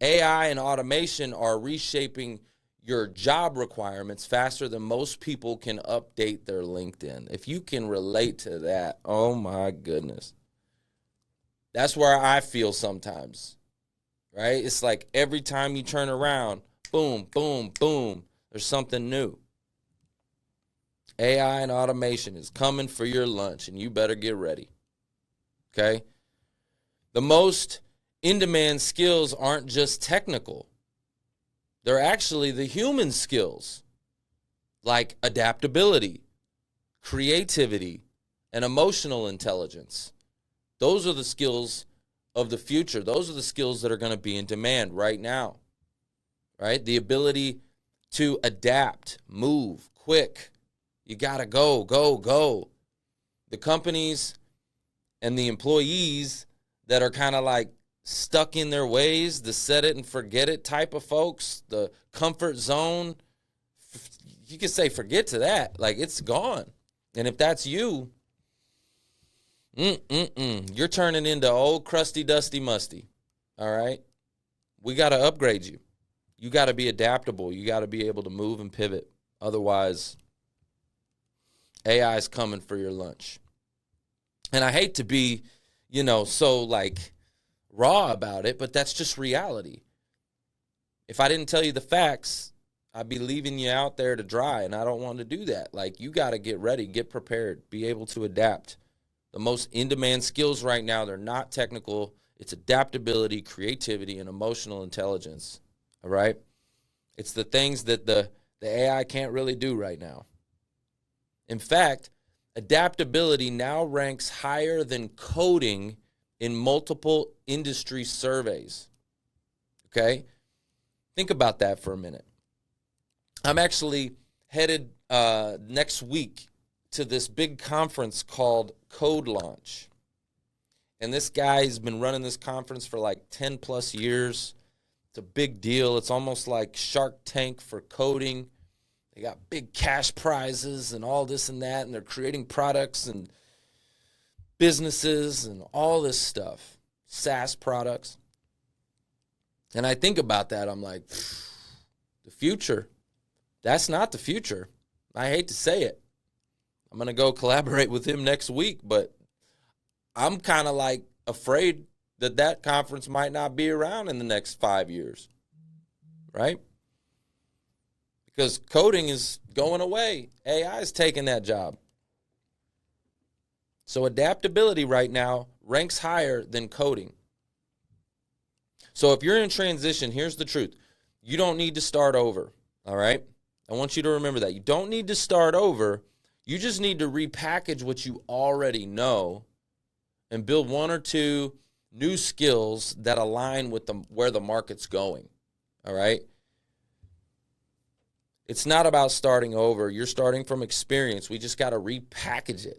AI and automation are reshaping your job requirements faster than most people can update their LinkedIn. If you can relate to that, oh my goodness. That's where I feel sometimes, right? It's like every time you turn around, boom, boom, boom, there's something new. AI and automation is coming for your lunch, and you better get ready, okay? The most in-demand skills aren't just technical. They're actually the human skills, like adaptability, creativity, and emotional intelligence. Those are the skills of the future. Those are the skills that are going to be in demand right now, right? The ability to adapt, move quick. You got to go, go, go. The companies and the employees that are kind of like stuck in their ways, the set it and forget it type of folks, the comfort zone, you can say forget to that. Like, it's gone. And if that's you, you're turning into old crusty, dusty, musty. All right? We got to upgrade you. You got to be adaptable. You got to be able to move and pivot. Otherwise, AI is coming for your lunch. And I hate to be, so like raw about it, but that's just reality. If I didn't tell you the facts, I'd be leaving you out there to dry, and I don't want to do that. Like, you got to get ready, get prepared, be able to adapt. The most in-demand skills right now, they're not technical. It's adaptability, creativity, and emotional intelligence, all right? It's the things that the AI can't really do right now. In fact, adaptability now ranks higher than coding in multiple industry surveys, okay? Think about that for a minute. I'm actually headed next week to this big conference called Code Launch. And this guy's been running this conference for like 10 plus years. It's a big deal. It's almost like Shark Tank for coding. They got big cash prizes and all this and that, and they're creating products and businesses and all this stuff, SaaS products. And I think about that, I'm like, the future, that's not the future. I hate to say it. I'm going to go collaborate with him next week, but I'm kind of like afraid that that conference might not be around in the next 5 years, right? Because coding is going away. AI is taking that job. So adaptability right now ranks higher than coding. So if you're in transition, here's the truth. You don't need to start over, all right? I want you to remember that. You don't need to start over. You just need to repackage what you already know and build one or two new skills that align with where the market's going, all right? It's not about starting over. You're starting from experience. We just got to repackage it,